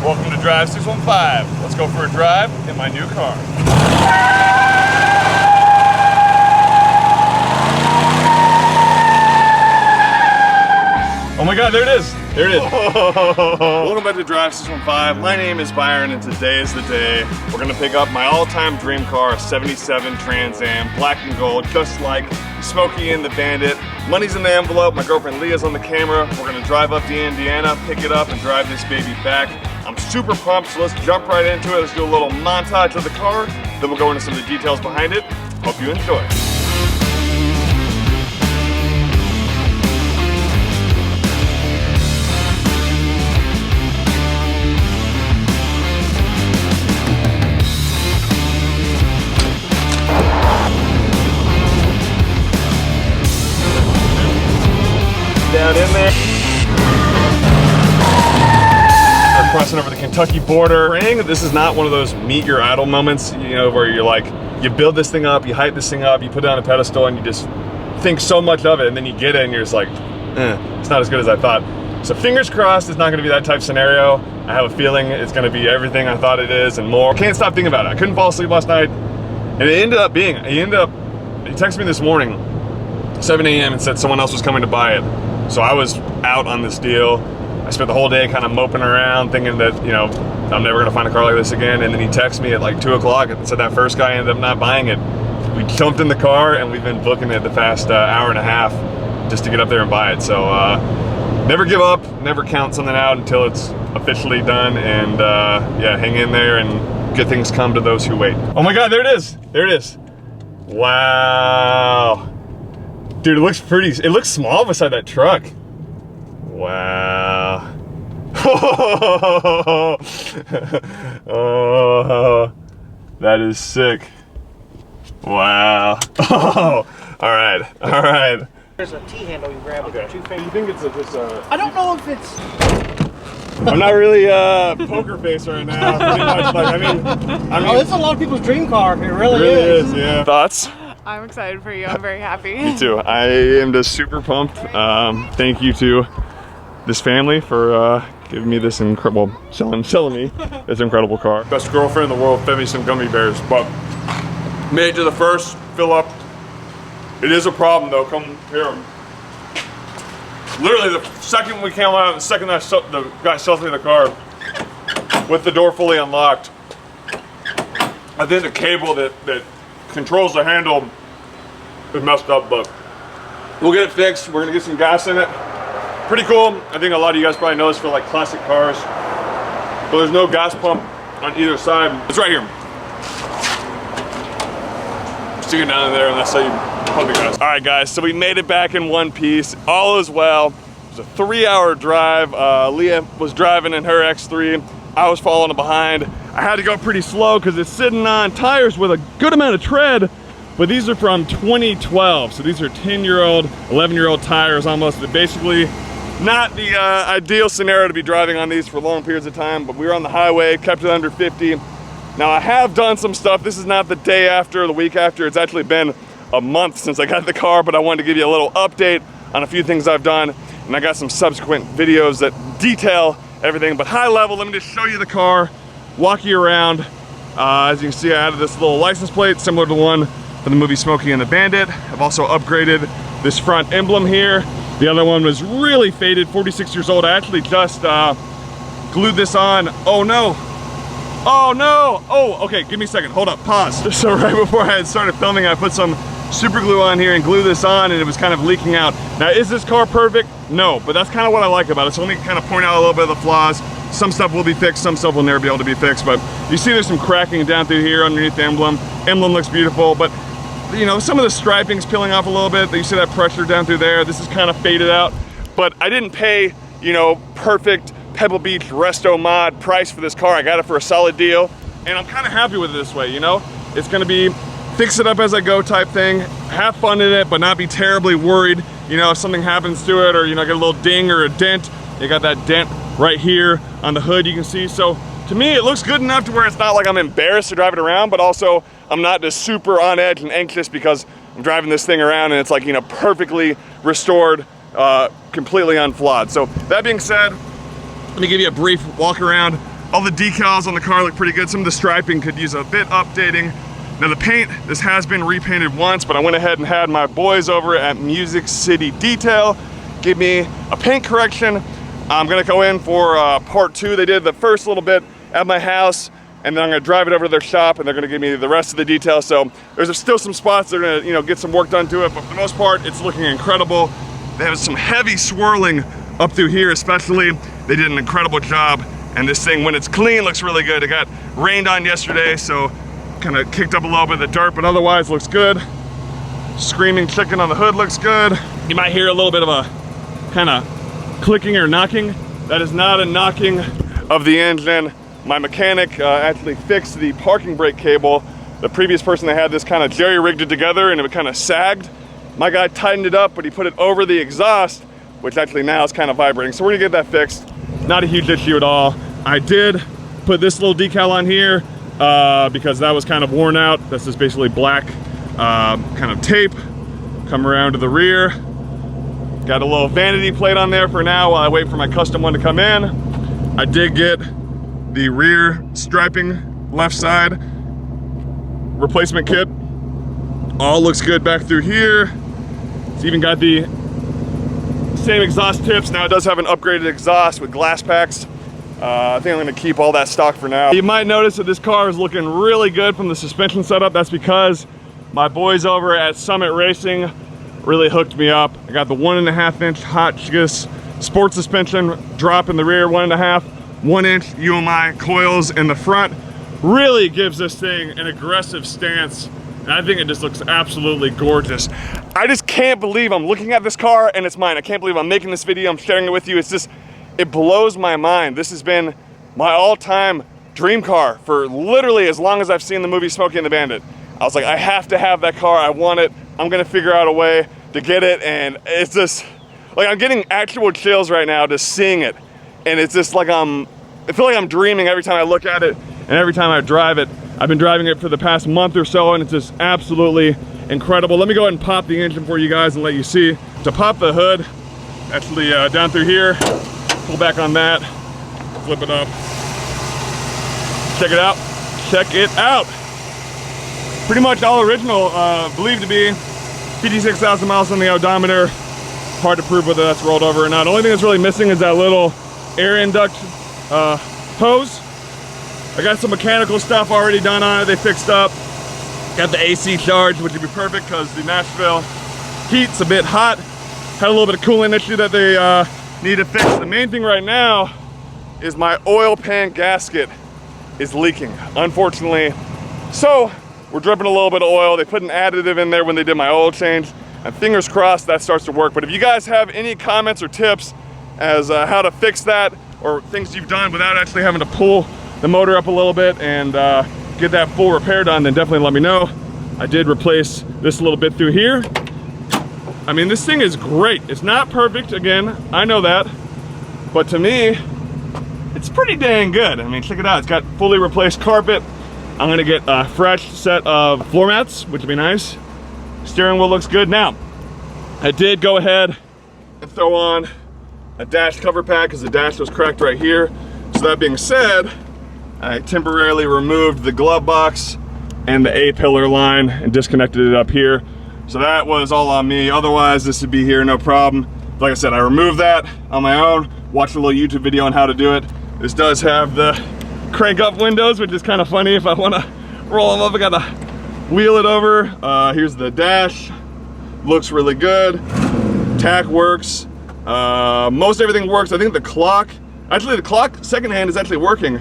Welcome to Drive 615. Let's go for a drive in my new car. Oh my God, there it is. There it is. Welcome back to Drive 615. My name is Byron and today is the day we're gonna pick up my all-time dream car, a 77 Trans Am, black and gold, just like Smokey and the Bandit. Money's in the envelope, my girlfriend Leah's on the camera. We're gonna drive up to Indiana, pick it up and drive this baby back. I'm super pumped, so let's jump right into it. Let's do a little montage of the car, then we'll go into some of the details behind it. Hope you enjoy. Down in there. We're crossing over the Kentucky border. This is not one of those meet your idol moments, you know, where you're like, you build this thing up, you hype this thing up, you put it on a pedestal and you just think so much of it and then you get it and you're just like, it's not as good as I thought. So fingers crossed it's not gonna be that type of scenario. I have a feeling it's gonna be everything I thought it is and more. Can't stop thinking about it. I couldn't fall asleep last night and he texted me this morning, 7 a.m. and said someone else was coming to buy it. So I was out on this deal. I spent the whole day kind of moping around thinking that, you know, I'm never gonna find a car like this again. And then he texted me at like 2 o'clock and said that first guy ended up not buying it. We jumped in the car and we've been booking it the past hour and a half just to get up there and buy it. So never give up, never count something out until it's officially done. And yeah, hang in there and good things come to those who wait. Oh my God, there it is. There it is. Wow. Dude, it looks pretty, it looks small beside that truck. Wow. Oh, that is sick. Wow. Oh, all right, all right. There's a T-handle you grab with your two fingers. You think it's I don't know if it's... I'm not really poker face right now. Pretty much. Like, I mean, oh, this is a lot of people's dream car. It really is. Yeah. Thoughts? I'm excited for you. I'm very happy. Me too. I am just super pumped. Thank you to this family for giving me this incredible, selling me this incredible car. Best girlfriend in the world fed me some gummy bears, but made it to the first fill up. It is a problem though. Come here. Literally the second we came out, the second that the guy sells me the car with the door fully unlocked, I think the cable that controls the handle is messed up, but we'll get it fixed. We're gonna get some gas in it. Pretty cool. I think a lot of you guys probably know this for like classic cars, but there's no gas pump on either side. It's right here. Stick it down in there and that's how you pump the gas. All right guys, so we made it back in one piece. All is well. It was a 3-hour drive. Leah was driving in her X3. I was following behind. I had to go pretty slow because it's sitting on tires with a good amount of tread, but these are from 2012. So these are 10-year-old, 11-year-old tires almost. They're basically not the ideal scenario to be driving on these for long periods of time, but we were on the highway, kept it under 50. Now I have done some stuff. This is not the day after, the week after. It's actually been a month since I got the car, but I wanted to give you a little update on a few things I've done. And I got some subsequent videos that detail everything, but high level, let me just show you the car, walk you around. As you can see, I added this little license plate similar to the one from the movie Smokey and the Bandit. I've also upgraded this front emblem here. The other one was really faded, 46 years old. I actually just glued this on. Oh no, oh no, oh, okay, give me a second, hold up, pause. So right before I had started filming, I put some super glue on here and glue this on and it was kind of leaking out. Now, is this car perfect? No, but that's kind of what I like about it. So let me kind of point out a little bit of the flaws. Some stuff will be fixed, some stuff will never be able to be fixed, but you see there's some cracking down through here underneath the emblem. Emblem looks beautiful, but you know, some of the striping's peeling off a little bit. You see that pressure down through there. This is kind of faded out, but I didn't pay, you know, perfect Pebble Beach resto mod price for this car. I got it for a solid deal and I'm kind of happy with it this way, you know? It's gonna be fix it up as I go type thing, have fun in it, but not be terribly worried, you know, if something happens to it or, you know, get a little ding or a dent. You got that dent right here on the hood you can see. So to me, it looks good enough to where it's not like I'm embarrassed to drive it around, but also I'm not just super on edge and anxious because I'm driving this thing around and it's like, you know, perfectly restored, completely unflawed. So that being said, let me give you a brief walk around All the decals on the car look pretty good. Some of the striping could use a bit updating. Now the paint, this has been repainted once, but I went ahead and had my boys over at Music City Detail give me a paint correction. I'm gonna go in for part 2. They did the first little bit at my house, and then I'm gonna drive it over to their shop, and they're gonna give me the rest of the details. So there's still some spots they're gonna, you know, get some work done to it, but for the most part, it's looking incredible. They have some heavy swirling up through here, especially. They did an incredible job, and this thing, when it's clean, looks really good. It got rained on yesterday, so kind of kicked up a little bit of the dirt, but otherwise looks good. Screaming Chicken on the hood looks good. You might hear a little bit of a kind of clicking or knocking. That is not a knocking of the engine. My mechanic actually fixed the parking brake cable. The previous person that had this kind of jerry-rigged it together, and it kind of sagged. My guy tightened it up, but he put it over the exhaust, which actually now is kind of vibrating. So we're gonna get that fixed. Not a huge issue at all. I did put this little decal on here because that was kind of worn out. This is basically black kind of tape. Come around to the rear. Got a little vanity plate on there for now while I wait for my custom one to come in. I did get the rear striping left side replacement kit. All looks good back through here. It's even got the same exhaust tips. Now it does have an upgraded exhaust with glass packs. I think I'm gonna keep all that stock for now. You might notice that this car is looking really good from the suspension setup. That's because my boys over at Summit Racing really hooked me up. I got the 1.5-inch Hotchkiss sport suspension drop in the rear, 1.5, 1-inch UMI coils in the front. Really gives this thing an aggressive stance. And I think it just looks absolutely gorgeous. I just can't believe I'm looking at this car and it's mine. I can't believe I'm making this video, I'm sharing it with you. It's just, it blows my mind. This has been my all-time dream car for literally as long as I've seen the movie Smokey and the Bandit. I was like, I have to have that car, I want it. I'm gonna figure out a way to get it, and it's just, like I'm getting actual chills right now just seeing it. And it's just like I feel like I'm dreaming every time I look at it and every time I drive it. I've been driving it for the past month or so, and it's just absolutely incredible. Let me go ahead and pop the engine for you guys and let you see. To pop the hood, actually down through here, pull back on that, flip it up. Check it out, check it out. Pretty much all original, believed to be 56,000 miles on the odometer. Hard to prove whether that's rolled over or not. The only thing that's really missing is that little air induction hose. I got some mechanical stuff already done on it, they fixed up. Got the AC charged, which would be perfect because the Nashville heat's a bit hot. Had a little bit of cooling issue that they need to fix. The main thing right now is my oil pan gasket is leaking, unfortunately. So we're dripping a little bit of oil. They put an additive in there when they did my oil change. And fingers crossed that starts to work. But if you guys have any comments or tips as how to fix that, or things you've done without actually having to pull the motor up a little bit and get that full repair done, then definitely let me know. I did replace this little bit through here. I mean, this thing is great. It's not perfect, again, I know that. But to me, it's pretty dang good. I mean, check it out. It's got fully replaced carpet. I'm gonna get a fresh set of floor mats, which would be nice. Steering wheel looks good. Now, I did go ahead and throw on a dash cover pack because the dash was cracked right here. So that being said, I temporarily removed the glove box and the A-pillar line and disconnected it up here. So that was all on me. Otherwise, this would be here, no problem. Like I said, I removed that on my own, watched a little YouTube video on how to do it. This does have the crank up windows, which is kind of funny. If I want to roll them up, I gotta wheel it over. Here's the dash, looks really good. Tack works, most everything works. I think the clock, actually the clock secondhand is actually working.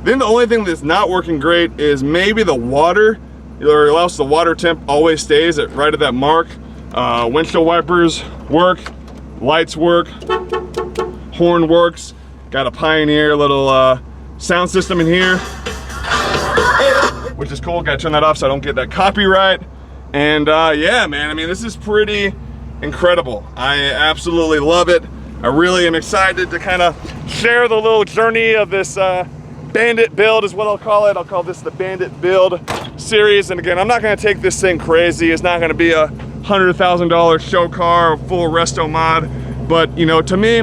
Then the only thing that's not working great is maybe the water, or else the water temp always stays right at that mark. Windshield wipers work, lights work, horn works. Got a Pioneer little sound system in here, which is cool. Gotta turn that off so I don't get that copyright. And yeah, man, I mean, this is pretty incredible. I absolutely love it. I really am excited to kind of share the little journey of this Bandit build is what I'll call it. I'll call this the Bandit build series. And again, I'm not gonna take this thing crazy. It's not gonna be a $100,000 show car or full resto mod. But you know, to me,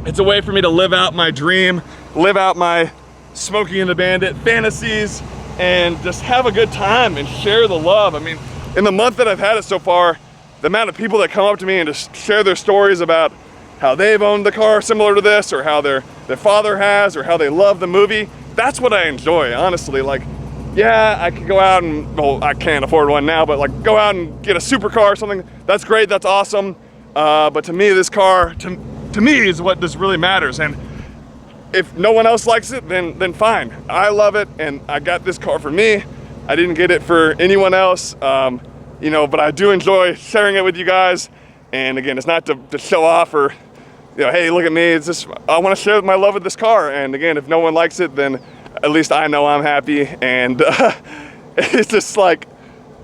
it's a way for me to live out my dream, live out my Smokey and the Bandit fantasies and just have a good time and share the love. I mean, in the month that I've had it so far, the amount of people that come up to me and just share their stories about how they've owned the car similar to this, or how their father has, or how they love the movie, that's what I enjoy, honestly. Like, yeah, I could go out and, well, I can't afford one now, but like go out and get a supercar or something. That's great, that's awesome. But to me, this car, to me is what this really matters. And if no one else likes it, then fine. I love it, and I got this car for me. I didn't get it for anyone else, you know, but I do enjoy sharing it with you guys. And again, it's not to show off or, you know, hey, look at me. It's just, I want to share my love with this car. And again, if no one likes it, then at least I know I'm happy. And it's just like,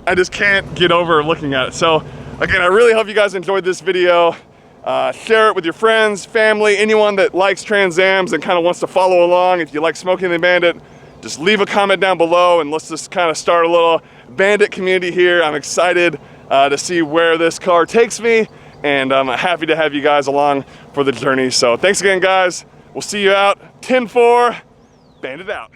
I just can't get over looking at it. So again, I really hope you guys enjoyed this video. Share it with your friends, family, anyone that likes Trans Ams and kind of wants to follow along. If you like Smokey and the Bandit, just leave a comment down below and let's just kind of start a little Bandit community here. I'm excited to see where this car takes me, and I'm happy to have you guys along for the journey. So thanks again, guys. We'll see you out. 10-4, Bandit out.